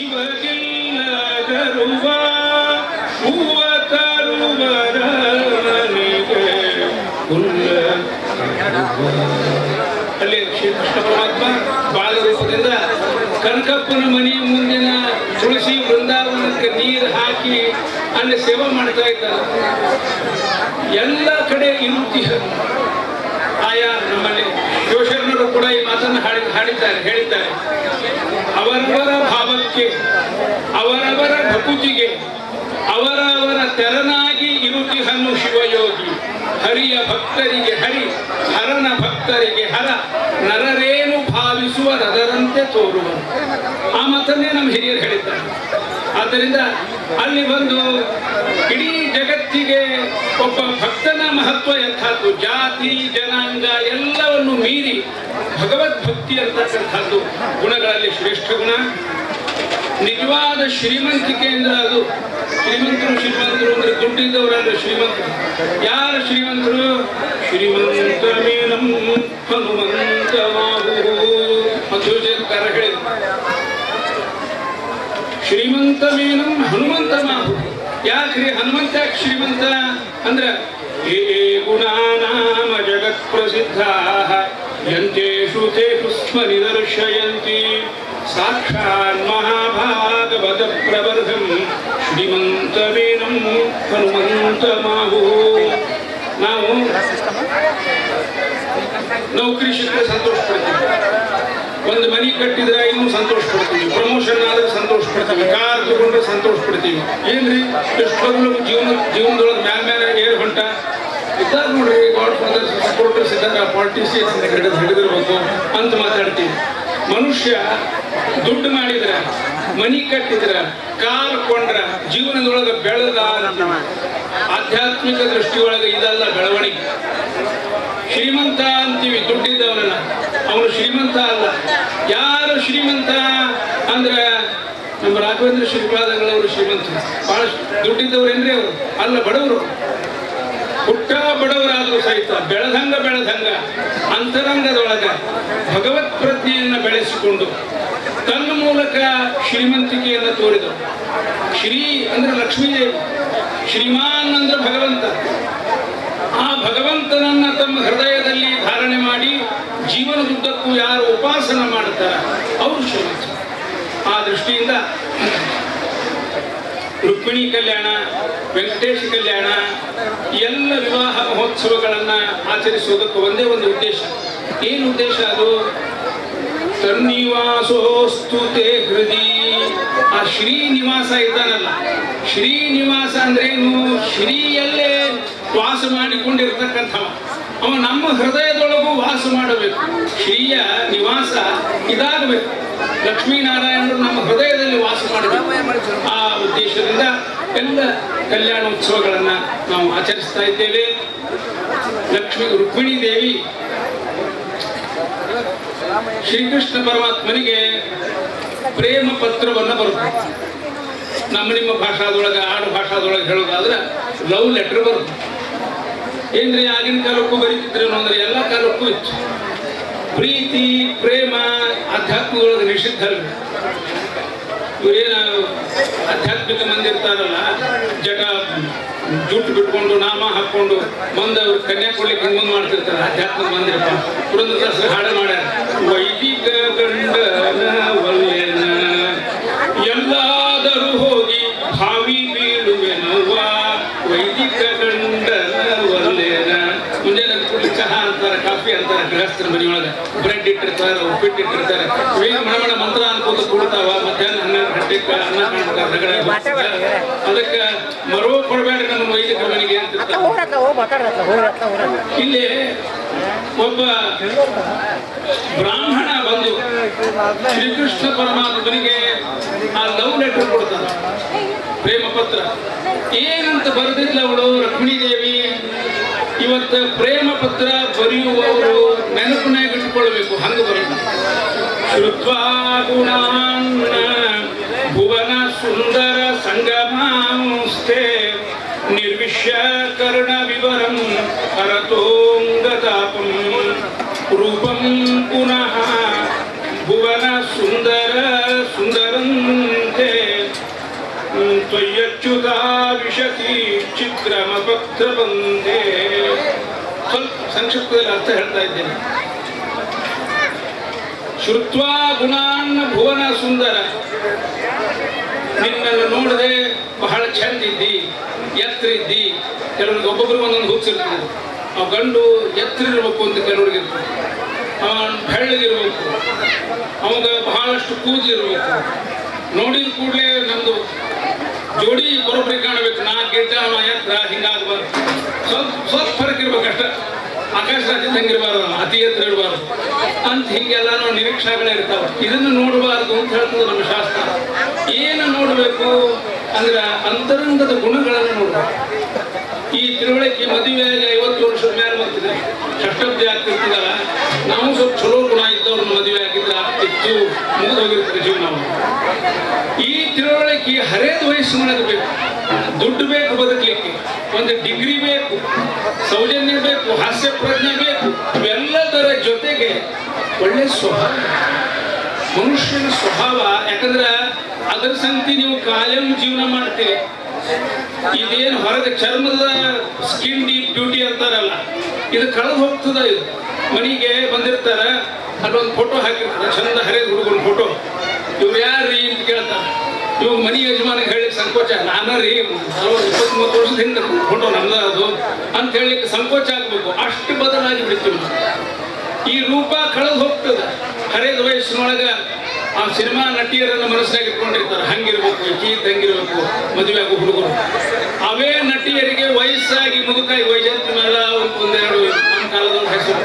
ಶಿವಗಿಲ್ಲದರುವ ಹೂವ ತರುವರನಿಗೆ ಹುಲ್ಲ. ಅಲ್ಲಿ ಶ್ರೀಕೃಷ್ಣ ಪರಮಾತ್ಮ ಬಾಲ ರೂಪದಿಂದ ಕನಕಪ್ಪನ ಮನೆಯ ಮುಂದಿನ ತುಳಸಿ ವೃಂದಾವನಕ್ಕೆ ನೀರು ಹಾಕಿ ಅಲ್ಲಿ ಸೇವೆ ಮಾಡ್ತಾ ಇದ್ದಾರೆ. ಎಲ್ಲ ಕಡೆ ಇರುತ್ತಿ ಆಯಾ ನಮ್ಮಲ್ಲಿ ಶಿವಶರಣರು ಕೂಡ ಈ ಮಾತನ್ನು ಹೇಳಿದ್ದಾರೆ. ಅವರವರ ಭಾವಕ್ಕೆ, ಅವರವರ ಭಕುತಿಗೆ ಅವರವರ ತೆರನಾಗಿ ಇರುತಿಹನ್ನು ಶಿವಯೋಗಿ. ಹರಿಯ ಭಕ್ತರಿಗೆ ಹರಿ, ಹರನ ಭಕ್ತರಿಗೆ ಹರ, ನರರೇನು ಭಾವಿಸುವರದರಂತೆ ತೋರುವರು. ಆ ಮಾತನ್ನೇ ನಮ್ಮ ಹಿರಿಯರು ಹೇಳಿದ್ದಾರೆ. ಆದ್ದರಿಂದ ಅಲ್ಲಿ ಬಂದು ಇಡೀ ಜಗತ್ತಿಗೆ ಒಬ್ಬ ಭಕ್ತನ ಮಹತ್ವ ಎಂಥದ್ದು, ಜಾತಿ ಜನಾಂಗ ಎಲ್ಲವನ್ನು ಮೀರಿ ಭಗವದ್ಭಕ್ತಿ ಅಂತಕ್ಕಂಥದ್ದು ಗುಣಗಳಲ್ಲಿ ಶ್ರೇಷ್ಠ ಗುಣ. ನಿಜವಾದ ಶ್ರೀಮಂತಿಕೆ ಅಂದ್ರೆ ಅದು. ಶ್ರೀಮಂತರು ಅಂದ್ರೆ ದುಡ್ಡಿದ್ದವರಲ್ಲ ಶ್ರೀಮಂತರು. ಯಾರು ಶ್ರೀಮಂತರು? ಶ್ರೀಮಂತ ಮೇನಂ ಹನುಮಂತ ಮಾಹು. ಮಧ್ವಕಾರ ಹೇಳಿದ್ರು, ಶ್ರೀಮಂತ ಮೇನಂ ಹನುಮಂತ ಮಾಹು. ಯಾಕ್ರಿ ಹನುಮಂತ ಶ್ರೀಮಂತ ಅಂದ್ರ ಏ ಗುಣಾನಾಮ ಜಗತ್ ಪ್ರಸಿದ್ಧ ಯಂತೇಷು ತೇಷು ಸ್ಮ ನಿದರ್ಶಯಂತಿ ಸಾಕ್ಷಾನ್ ಮಹಾಭಾಗವತ ಪ್ರವರ್ಧಂ ಶ್ರೀಮಂತವೇನಂ ಹನುಮಂತ ಮಾಹು. ನಾವು ನೌಕರಿ ಸಿಕ್ಕರೆ ಸಂತೋಷ ಪಡ್ತೀವಿ, ಒಂದು ಮನೆ ಕಟ್ಟಿದ್ರೆ ಇನ್ನೂ ಸಂತೋಷ ಪಡ್ತೀವಿ, ಪ್ರಮೋಷನ್ ಆದ್ರೆ ಸಂತೋಷ ಪಡ್ತೀವಿ, ಕಾರ್ ತಗೊಂಡ್ರೆ ಸಂತೋಷ ಪಡ್ತೀವಿ. ಏನ್ರಿ ಎಷ್ಟೊಂದು ಜೀವನದೊಳಗೆ ಮ್ಯಾಲ ಏರ್ ಹೊಂಟ ಇದ್ದಾಗ ನೋಡ್ರಿ, ಗಾಡ್ ಫಾದರ್ಸ್ ಸಪೋರ್ಟರ್ಸ್ ಇದ್ದಾಗ ಪಾಲಿಟಿಷಿಯನ್ಸ್ ಹಿಡಿದಿರ್ಬೇಕು ಅಂತ ಮಾತಾಡ್ತೀವಿ. ಮನುಷ್ಯ ದುಡ್ಡು ಮಾಡಿದ್ರ, ಮನಿ ಕಟ್ಟಿದ್ರ, ಕಾರ್ ಕೊಂಡ್ರ, ಜೀವನದೊಳಗೆ ಬೆಳೆದ. ಆಧ್ಯಾತ್ಮಿಕ ದೃಷ್ಟಿಯೊಳಗೆ ಇದೆಲ್ಲ ಬೆಳವಣಿಗೆ. ಶ್ರೀಮಂತ ಅಂತೀವಿ ದುಡ್ಡಿದ್ದವನನ್ನ, ಅವನು ಶ್ರೀಮಂತ ಅಲ್ಲ. ಯಾರು ಶ್ರೀಮಂತ ಅಂದ್ರೆ ನಮ್ಮ ರಾಘವೇಂದ್ರ ಶ್ರೀಪಾದಗಳವರು ಶ್ರೀಮಂತರು. ಬಹಳ ದುಡ್ಡಿದ್ದವ್ರೇನ್ರಿ ಅವರು? ಅಲ್ಲ, ಬಡವರು. ಹುಟ್ಟ ಬಡವರಾದರೂ ಸಹಿತ ಬೆಳೆದಂಗ ಅಂತರಂಗದೊಳಗ ಭಗವತ್ ಪ್ರಜ್ಞೆಯನ್ನು ಬೆಳೆಸಿಕೊಂಡು ತನ್ನ ಮೂಲಕ ಶ್ರೀಮಂತಿಕೆಯನ್ನು ತೋರಿದರು. ಶ್ರೀ ಅಂದ್ರೆ ಲಕ್ಷ್ಮೀದೇವಿ, ಶ್ರೀಮಾನ್ ಅಂದ್ರೆ ಭಗವಂತ. ಆ ಭಗವಂತನನ್ನ ತಮ್ಮ ಹೃದಯದಲ್ಲಿ ಧಾರಣೆ ಮಾಡಿ ಜೀವನದುದ್ದಕ್ಕೂ ಯಾರು ಉಪಾಸನ ಮಾಡುತ್ತಾರೆ ಅವರು ಶ್ರೀಮಂತ. ಆ ದೃಷ್ಟಿಯಿಂದ ರುಕ್ಮಿಣಿ ಕಲ್ಯಾಣ, ವೆಂಕಟೇಶ ಕಲ್ಯಾಣ, ಎಲ್ಲ ವಿವಾಹ ಮಹೋತ್ಸವಗಳನ್ನ ಆಚರಿಸುವುದಕ್ಕೆ ಒಂದೇ ಒಂದು ಉದ್ದೇಶ. ಏನು ಉದ್ದೇಶ ಅದು? ತನ್ನಿವಾಸೋಸ್ತು ತೇ ಹೃದಯ. ಆ ಶ್ರೀನಿವಾಸ ಇದ್ದಾನಲ್ಲ, ಶ್ರೀನಿವಾಸ ಅಂದ್ರೇನು? ಶ್ರೀಯಲ್ಲೇ ವಾಸ ಮಾಡಿಕೊಂಡಿರ್ತಕ್ಕಂಥವ ಅವ ನಮ್ಮ ಹೃದಯದೊಳಗೂ ವಾಸ ಮಾಡಬೇಕು. ಶ್ರೀಯ ನಿವಾಸ ಇದಾಗಬೇಕು. ಲಕ್ಷ್ಮೀನಾರಾಯಣರು ನಮ್ಮ ಹೃದಯದಲ್ಲಿ ವಾಸ ಮಾಡಬೇಕು. ಆ ಉದ್ದೇಶದಿಂದ ಎಲ್ಲ ಕಲ್ಯಾಣೋತ್ಸವಗಳನ್ನ ನಾವು ಆಚರಿಸ್ತಾ ಇದ್ದೇವೆ. ರುಕ್ಮಿಣಿ ದೇವಿ ಶ್ರೀಕೃಷ್ಣ ಪರಮಾತ್ಮನಿಗೆ ಪ್ರೇಮ ಪತ್ರವನ್ನು ಬರುತ್ತೆ. ನಿಮ್ಮ ಭಾಷಾದೊಳಗೆ, ಆಡು ಭಾಷಾದೊಳಗೆ ಹೇಳೋದಾದ್ರೆ ಲವ್ ಲೆಟರ್ ಬರುತ್ತೆ. ಏನ್ರಿ ಆಗಿನ ಕಾಲಕ್ಕೂ ಬರೀತಿದ್ರೇನು ಅಂದ್ರೆ ಎಲ್ಲ ಕಾಲಕ್ಕೂ ಇತ್ತು. ಪ್ರೀತಿ ಪ್ರೇಮ ಆಧ್ಯಾತ್ಮದೊಳಗೆ ನಿಷಿದ್ಧ ಅಲ್ರಿ. ಇವರೇನ ಆಧ್ಯಾತ್ಮಿಕ ಮಂದಿ ಇರ್ತಾರಲ್ಲ, ಜುಟ್ಟು ಬಿಟ್ಕೊಂಡು ನಾಮ ಹಾಕೊಂಡು ಬಂದು ಅವ್ರು ಕನ್ಯಾ ಕೊಡ್ಲಿಕ್ಕೆ ಮುಂದೆ ಮಾಡ್ತಿರ್ತಾರೆ. ಆಧ್ಯಾತ್ಮಿಕ ಮಂದಿರಪ್ಪ ಪುರಂದರದಾಸರು ಹಾಡು ಮಾಡ್ಯಾರ, ವೈದಿಕ ಗಂಡನ ಒಲ್ಲೆನ ಎಲ್ಲಾದರೂ ಹೋಗಿ ಭಾವಿ ಬೀಳುವೆನವ್ವ, ವೈದಿಕ ಗಂಡನ ಒಲ್ಲೆನ. ಮುಂಜಾನೆ ಕುಡ್ಲಿಕ್ಕೆ ಚಹಾ ಅಂತಾರೆ, ಕಾಫಿ ಅಂತಾರೆ. ಗೃಹಸ್ಥರ ಮನೆಯೊಳಗೆ ಬ್ರೆಡ್ ಇಟ್ಟಿರ್ತಾರೆ, ಉಪ್ಪಿಟ್ಟು ಇಟ್ಟಿರ್ತಾರೆ. ಇವೇಗ ಮಣಮಣ ಮಂತ್ರ ಅನ್ಕೋತ ಕೂಡ್ತಾವ. ಮಧ್ಯಾಹ್ನ 12 ಗಂಟೆಗೆ ಅನ್ನ ಕಾಣ್ತಾರೆ. ಅದಕ್ಕೆ ಮರೋ ಕೊಡಬೇಡ್ರಿ ನಮ್ಮ ವೈದಿಕ ಮನೆಗೆ ಅಂತ. ಇಲ್ಲಿ ಒಬ್ಬ ಬ್ರಾಹ್ಮಣ ಬಂದು ಶ್ರೀಕೃಷ್ಣ ಪರಮಾತ್ಮನಿಗೆ ಆ ಲವ್ ಲೆಟರ್ ಕೊಡ್ತಾನೆ, ಪ್ರೇಮ ಪತ್ರ. ಏನಂತ ಬರೆದಿದ್ಲ ಅವಳು ರುಕ್ಮಿಣಿ ದೇವಿ? ಇವತ್ತು ಪ್ರೇಮ ಪತ್ರ ಬರೆಯುವವರು ನೆನಪಿನಾಗ ಇಟ್ಕೊಳ್ಬೇಕು, ಹಂಗ ಬರೋದು. ಶ್ರುತ್ವಾ ಗುಣಾನ್ನ ಭುವನ ಸುಂದರ ಸಂಗಮಾಂಸ್ತೆ ನಿರ್ವಿಶ್ಯ ಕರ್ಣ ವಿವರಂ ಹರತೋಂಗತಾಪಂ ರೂಪಂ ಪುನಃ ಭುವನ ಸುಂದರ ಸುಂದರಂತೆ ತ್ವಯ್ಯಚ್ಯುತ ವಿಶತಿ ಚಿತ್ರಮಪತ್ರ ಬಂದೇ. ಸ್ವಲ್ಪ ಸಂಕ್ಷಿಪ್ತದಲ್ಲಿ ಅರ್ಥ ಹೇಳ್ತಾ ಇದ್ದೇನೆ. ಶ್ರುತ್ವಾ ಗುಣಾನ್ ಭುವನ ಸುಂದರ, ನಿನ್ನನ್ನು ನೋಡದೆ ಬಹಳ ಚಂದ ಇದ್ದಿ, ಎತ್ತರ ಇದ್ದಿ. ಕೆಲವ್ರಿಗೆ ಒಬ್ಬೊಬ್ರಿಗೆ ಒಂದೊಂದು ಹುಚ್ಚಿರ್ತದೆ. ಅವ್ ಗಂಡು ಎತ್ತರ ಇರ್ಬೇಕು ಅಂತ ಕೆಲವ್ರಿಗೆ ಇರ್ತದೆ, ಅವನ್ ಬೆಳ್ಳಗಿರ್ಬೇಕು, ಅವಾಗ ಬಹಳಷ್ಟು ಕೂದಲಿರ್ಬೇಕು. ನೋಡಿದ ಕೂಡಲೇ ನಮ್ದು ಜೋಡಿ ಬರೋಬ್ಬರಿ ಕಾಣಬೇಕು. ನಾ ಗೆಡ್ಡ ಅವ ಎತ್ತರ ಹಿಂಗಾಗಬಾರ್ದು, ಸ್ವಲ್ಪ ಫರಕ್ ಇರ್ಬೇಕಷ್ಟ. ಆಕಾಶ ರಾಜ್ಯ ಹಂಗಿರ್ಬಾರ್ದು, ಅತಿ ಎತ್ತರ ಇರಬಾರ್ದು ಅಂತ ಹಿಂಗೆಲ್ಲ ನಾವು ನಿರೀಕ್ಷೆಗಳೇ ಇರ್ತಾವ. ಇದನ್ನು ನೋಡಬಾರ್ದು ಅಂತ ಹೇಳ್ತದೆ ನಮ್ಮ ಶಾಸ್ತ್ರ. ಏನು ನೋಡಬೇಕು ಅಂದ್ರೆ ಅಂತರಂಗದ ಗುಣಗಳನ್ನು ನೋಡ್ಬೇಕು. ಈ ತಿಳುವಳಿಕೆ ಮದುವೆಯಾಗಿ 50 ವರ್ಷದ ಮೇಲೆ ಬರ್ತಿದೆ, ಷಷ್ಠಬ್ದಿ ಆಗ್ತಿರ್ತದಲ್ಲ, ನಾವು ಸ್ವಲ್ಪ ಚಲೋ ಗುಣ ಇದ್ದವ್ರನ್ನ ಮದುವೆ ಆಗಿದ್ರೆ ಆಗ್ತಿತ್ತು, ಮುಗಿದೋಗಿರ್ತದೆ ಜೀವನ. ಈ ತಿಳುವಳಿಕೆ ಹರಿಯದ ವಯಸ್ಸಿನೊಳಗೆ ಬೇಕು. ದುಡ್ಡು ಬೇಕು ಬದುಕಲಿಕ್ಕೆ, ಒಂದು ಡಿಗ್ರಿ ಬೇಕು, ಸೌಜನ್ಯ ಬೇಕು, ಹಾಸ್ಯ ಪ್ರಜ್ಞೆ ಬೇಕು. ಇವೆಲ್ಲದರ ಜೊತೆಗೆ ಒಳ್ಳೆ ಸ್ವಭಾವ, ಮನುಷ್ಯನ ಸ್ವಭಾವ. ಯಾಕಂದ್ರೆ ಅದರ ಸಂತಿ ನೀವು ಕಾಯಂ ಜೀವನ ಮಾಡ್ತೀರಿ. ಇದೇನು ಹೊರಗೆ ಚರ್ಮದ ಸ್ಕಿನ್ ಡೀಪ್ ಬ್ಯೂಟಿ ಅಂತಾರಲ್ಲ, ಇದು ಕಳೆದು ಹೋಗ್ತದ. ಇದು ಮನೆಗೆ ಬಂದಿರ್ತಾರ, ಅಲ್ಲೊಂದು ಫೋಟೋ ಹಾಕಿರ್ತಾರೆ, ಚಂದ ಹರಿದ ಹುಡುಗನ ಫೋಟೋ. ಇವ್ರು ಯಾರ್ರೀ ಅಂತ ಕೇಳ್ತಾರೆ. ಇವಾಗ ಮನೆ ಯಜಮಾನಿಗೆ ಹೇಳಿಕ್ಕೆ ಸಂಕೋಚ, ನಾನ ರೀ 20-30 ವರ್ಷದ ಹಿಂದೆ ಫೋಟೋ ನಮ್ದ ಅದು ಅಂತ ಹೇಳಲಿಕ್ಕೆ ಸಂಕೋಚ ಆಗ್ಬೇಕು. ಅಷ್ಟು ಬದಲಾಗಿ ಬಿಡ್ತೀವಿ ನಾವು. ಈ ರೂಪ ಕಳೆದು ಹೋಗ್ತದೆ. ಹರಿದ ವಯಸ್ಸಿನೊಳಗ ಆ ಸಿನಿಮಾ ನಟಿಯರನ್ನ ಮನಸ್ಸಿನಾಗ ಇಟ್ಕೊಂಡಿರ್ತಾರೆ, ಹಂಗಿರ್ಬೇಕು, ಹಂಗಿರ್ಬೇಕು ಮದುವೆ ಆಗೋ ಹುಡುಗರು. ಅವೇ ನಟಿಯರಿಗೆ ವಯಸ್ಸಾಗಿ ಮುದುಕಾಗಿ ವೈಜಂತಿ ಮೇಲೆ ಒಂದೆರಡು ನಮ್ಮ ಕಾಲದ ಹೆಸರು.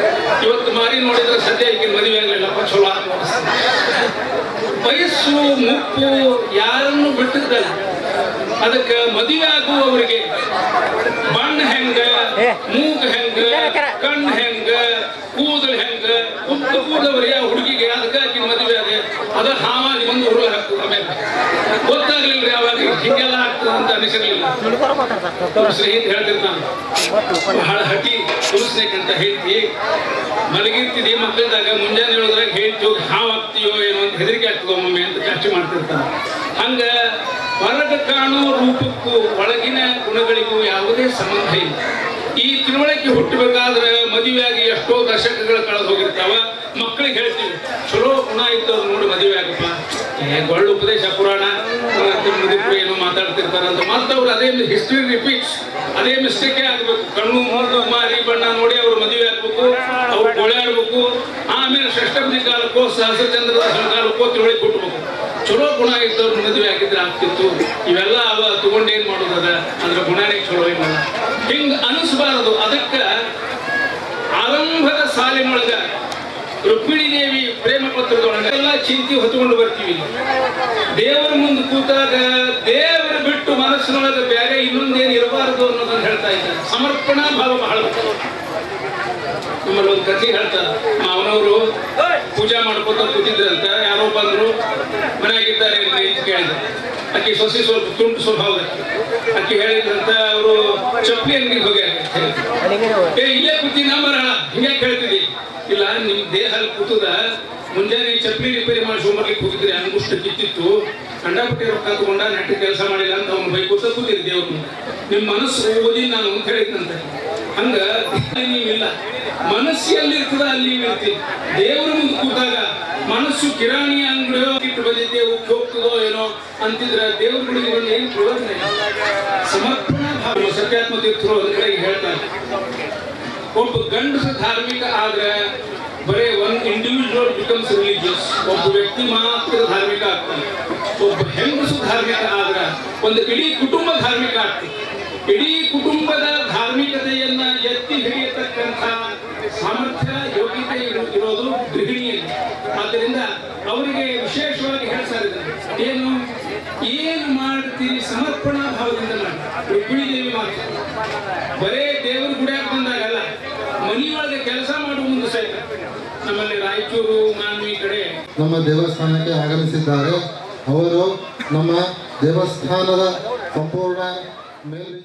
ಇವತ್ತು ಮಾರಿ ನೋಡಿದ್ರೆ ಸದ್ಯ ಈಗ ಮದುವೆ ಆಗಲಿಲ್ಲಪ್ಪ, ಚಲೋ ವಯಸ್ಸು ಮುಪ್ಪು ಯಾರನ್ನು ಬಿಟ್ಟಿದ್ದಲ್ಲ. ಅದಕ್ಕೆ ಮದುವೆ ಆಗುವವರಿಗೆ ಬಣ್ಣ ಹೆಂಗ, ಮೂಗ ಹೆಂಗ, ಕಣ್ಣು ಹೆಂಗ, ಕೂದಲು ಹೆಂಗ, ಉಪ್ಪ ಕೂದವರಿಗೆ ಆ ಹುಡುಗಿಗೆ ಅದಕ್ಕಾಗಿ ಮದುವೆ ಆಗ ಅದ ಹಾವಾಗಿ ಒಂದು ಉರುಳು ಹಾಕ್ತದೆ. ಆಮೇಲೆ ಗೊತ್ತಾಗ್ಲಿಲ್ರಿ ಅವಾಗ ಹಿಂಗೆಲ್ಲ ಆಗ್ತದೆ ಅಂತ ಅನಿಸಿರ್ಲಿಲ್ಲ. ಸ್ನೇಹಿತ ಹೇಳ್ತಿರ್ತಾನೆ, ಬಹಳ ಹಟಿ ತುಳಸ್ನೇಕ್ ಅಂತ ಹೇಳ್ತಿ, ಮಲಗಿರ್ತಿದಿ ಮಕ್ಕಳಿದಾಗ ಮುಂಜಾನೆ ಹೇಳೋದ್ರಾಗ ಹೇಳ್ತೀವಿ ಹಾವಾಗ್ತೀಯೋ ಏನೋ ಅಂತ ಹೆದರಿಕೆ ಆಗ್ತದೋ ಒಮ್ಮೊಮ್ಮೆ ಅಂತ ಚರ್ಚೆ ಮಾಡ್ತಿರ್ತಾನೆ. ಹಂಗ ಹೊರಗೆ ಕಾಣೋ ರೂಪಕ್ಕೂ ಒಳಗಿನ ಗುಣಗಳಿಗೂ ಯಾವುದೇ ಸಂಬಂಧ ಇಲ್ಲ. ಈ ತಿಳುವಳಿಕೆ ಹುಟ್ಟಬೇಕಾದ್ರೆ ಮದುವೆಯಾಗಿ ಎಷ್ಟೋ ದಶಕಗಳು ಕಳೆದು ಹೋಗಿರ್ತಾವ. ಮಕ್ಕಳಿಗೆ ಹೇಳ್ತೀವಿ, ಚಲೋ ಗುಣ ಇತ್ತು ಅದು ನೋಡಿ ಮದುವೆ ಆಗಪ್ಪ. ಒಳ್ಳೆ ಉಪದೇಶ ಪುರಾಣ ಮುದುಕರು ಏನೋ ಮಾತಾಡ್ತಿರ್ತಾರಂತ ಮತ್ತವ್ರು ಅದೇ ಹಿಸ್ಟ್ರಿ ರಿಪೀಟ್ಸ್, ಅದೇ ಮಿಸ್ಟೇಕೇ ಆಗ್ಬೇಕು. ಕಣ್ಣು ಮೂಗು ಮಾರಿ ಬಣ್ಣ ನೋಡಿ ಅವ್ರು ಮದುವೆ ಆಗ್ಬೇಕು, ಅವ್ರು ಗೊಳೆಯಾಡ್ಬೇಕು. ಆಮೇಲೆ ಷಷ್ಠಬ್ದಿ ಕಾಲಕ್ಕೋ ಸಹಸ್ರಚಂದ್ರದ ಕಾಲಕ್ಕೋ ತಿಳುವಳಿಕೆ ಹುಟ್ಟಬೇಕು. ಚಲೋ ಗುಣ ಇದ್ದವ್ರು ಮದುವೆ ಆಗಿದ್ರೆ ಆಗ್ತಿತ್ತು. ಇವೆಲ್ಲ ಅವ ತಗೊಂಡೇನ್ ಮಾಡೋದದ ಅಂದ್ರೆ ಗುಣನೇ ಚಲೋ ಇಲ್ಲ, ಹಿಂಗ ಅನಿಸ್ಬಾರದು. ಅದಕ್ಕೆ ಆರಂಭದ ಸಾಲಿನೊಳಗ ರುಕ್ಮಿಣಿ ದೇವಿ ಪ್ರೇಮ ಪತ್ರದೊಳಗೆ ಎಲ್ಲ ಚಿಂತೆ ಹೊತ್ಕೊಂಡು ಬರ್ತೀವಿ. ದೇವರ ಮುಂದೆ ಕೂತಾಗ ದೇವರು ಬಿಟ್ಟು ಮನಸ್ಸಿನೊಳಗೆ ಬೇರೆ ಇನ್ನೊಂದೇನು ಇರಬಾರದು ಅನ್ನೋದನ್ನ ಹೇಳ್ತಾ ಇದ್ದಾರೆ. ಸಮರ್ಪಣಾ ಭಾವ ಬಹಳ. ನಮ್ಮಲ್ಲಿ ಒಂದು ಕಥೆ ಹೇಳ್ತಾರೆ, ಮಾವನವರು ಪೂಜಾ ಮಾಡ್ಕೊತ ಕೂತಿದ್ರಂತ, ಯಾರೋ ಬಂದ್ರು, ಮನೆಯಾಗಿದ್ದಾರೆ ಅಂತ ಕೇಳಿದ್ರು. ಅಕ್ಕಿ ಸೊಸಿ ಸ್ವಲ್ಪ ತುಂಟು ಸ್ವಭಾವದ ಅಕ್ಕಿ ಹೇಳಿದ್ರಂತ, ಅವರು ಚಪ್ಪಲಿ ಅಂಗಡಿಗೆ ಹೋಗ್ಯಾರ. ಇಲ್ಲೇ ಕೂತಿ ನಂಬರ ಹಿಂಗೆ ಹೇಳ್ತಿದ್ದಿ. ಇಲ್ಲ, ನಿಮ್ ದೇಹ ಕೂತದ, ಮುಂಜಾನೆ ಚಪ್ಪಲಿ ರಿಪೇರಿ ಮಾಡಿ ಸೋಮರ್ಲಿಕ್ಕೆ ಹೋಗಿದ್ರಿ, ಅಂಗುಷ್ಟ ಕಿತ್ತಿತ್ತು, ಕಂಡಪಟ್ಟಿ ರೊಕ್ಕ ತಗೊಂಡ ನೆಟ್ಟಿ ಕೆಲಸ ಮಾಡಿಲ್ಲ ಅಂತ ಅವ್ನು ಬೈ ಕೂತ ಕೂತಿರಿ ದೇವ್ರ. ನಿಮ್ ಮನಸ್ಸು ಓದಿ ನಾನು ಅಂತ ಹೇಳಿದ್ನಂತೆ. ಹಂಗ ನೀವಿಲ್ಲ, ಮನಸ್ಸು ಎಲ್ಲಿರ್ತದ ಅಲ್ಲಿ ಇರ್ತೀವಿ. ದೇವ್ರ ಮುಂದೆ ಕೂತಾಗ ಮನಸ್ಸು ಕಿರಾಣಿ ಅಂಗಡಿಯೋ ಕಿಟ್ಟು ಬಂದಿದ್ದೆ ಉಕ್ಕಿ ಹೋಗ್ತದೋ ಏನೋ ಅಂತಿದ್ರೆ ದೇವ್ರ ಗುಡಿಗೆ ಬಂದು ಏನು ಪ್ರಯೋಜನ ಇಲ್ಲ. ಸಮರ್ಪಣಾ ಭಾವ ಸತ್ಯಾತ್ಮ ತೀರ್ಥರು ಒಂದ್ ಕಡೆಗೆ ಹೇಳ್ತಾರೆ, ಒಬ್ಬ ಗಂಡಸ ಧಾರ್ಮಿಕ ಆದ್ರೆ ಬರೇ ಒನ್ ಇಂಡಿವಿಜುವಲ್ ಬಿಕಮ್ಸ್ ರಿಲಿಜಿಯಸ್, ಒಬ್ಬ ವ್ಯಕ್ತಿ ಮಾತ್ರ ಧಾರ್ಮಿಕ ಆಗ್ತಾನೆ. ಒಬ್ಬ ಹೆಂಗಸು ಧಾರ್ಮಿಕ ಆದ್ರೆ ಒಂದು ಇಡೀ ಕುಟುಂಬ ಧಾರ್ಮಿಕ ಆಗ್ತದೆ. ಇಡೀ ಕುಟುಂಬದ ಧಾರ್ಮಿಕತೆಯನ್ನ ಎತ್ತಿ ಹಿಡಿಯತಕ್ಕಂಥ ಸಾಮರ್ಥ್ಯ ಯೋಗ್ಯತೆ ಇರೋದು ಗೃಹಿಣಿಯಲ್ಲಿ. ಆದ್ದರಿಂದ ಅವರಿಗೆ ವಿಶೇಷವಾಗಿ ಹೇಳ್ತಾರೆ, ಏನು ಮಾಡ್ತೀರಿ ಸಮರ್ಪಣಾ ಭಾವದಿಂದ ಮಾಡಿ. ರುಕ್ಮಿಣಿ ದೇವಿ ಮಾಡ್ತಾರೆ, ಬರೇ ದೇವ್ರ ಗುಡಿಯಾಗ ಬಂದಾಗಲ್ಲ, ಮನೆಯೊಳಗೆ ಕೆಲಸ ಮಾಡುವ ಮುಂದೆ ಸಹಿತ. ನಮ್ಮಲ್ಲಿ ರಾಯಚೂರು ಮಾನ್ವಿ ಕಡೆ ನಮ್ಮ ದೇವಸ್ಥಾನಕ್ಕೆ ಆಗಮಿಸಿದ್ದಾರೆ. ಅವರು ನಮ್ಮ ದೇವಸ್ಥಾನದ ಸಂಪೂರ್ಣ ಮೇಲ್ವಿ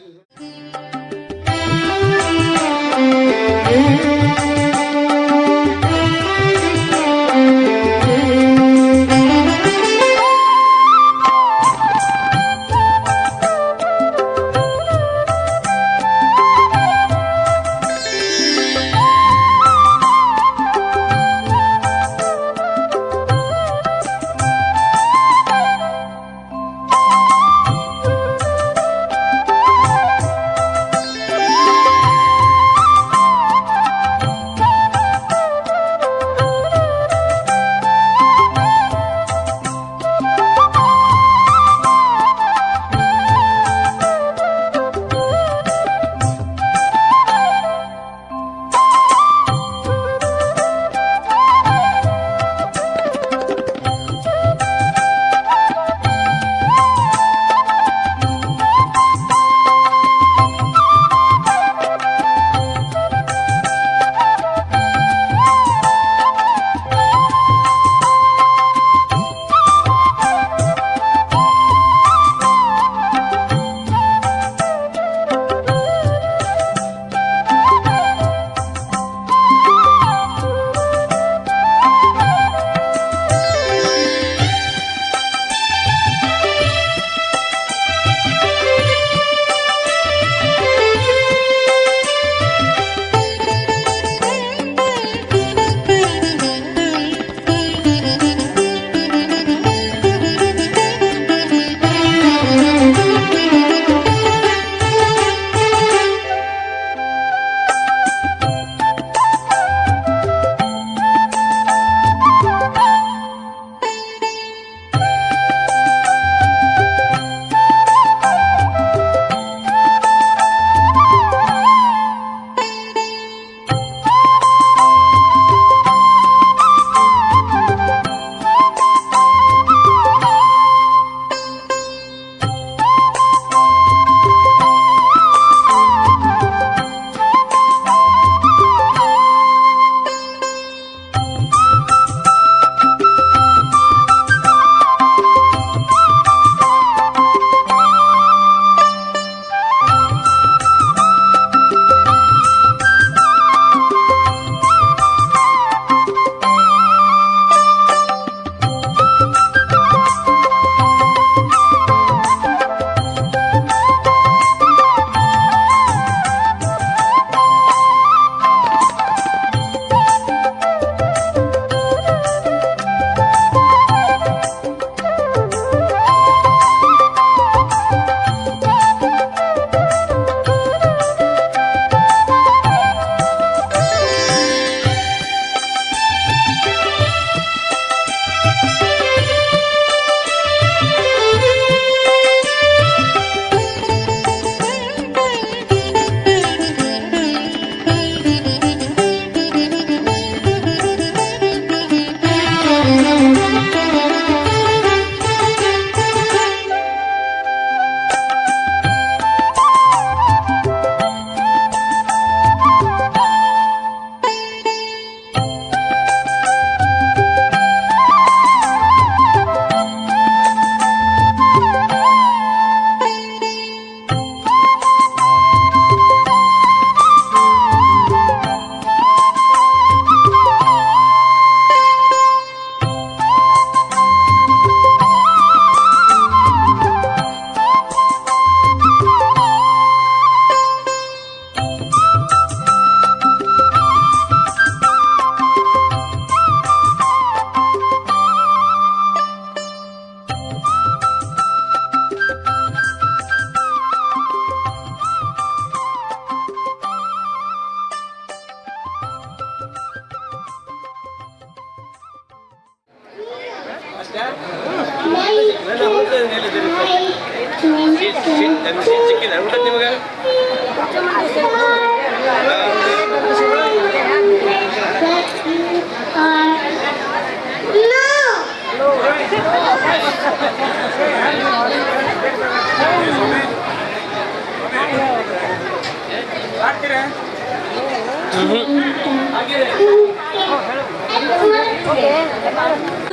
Okay.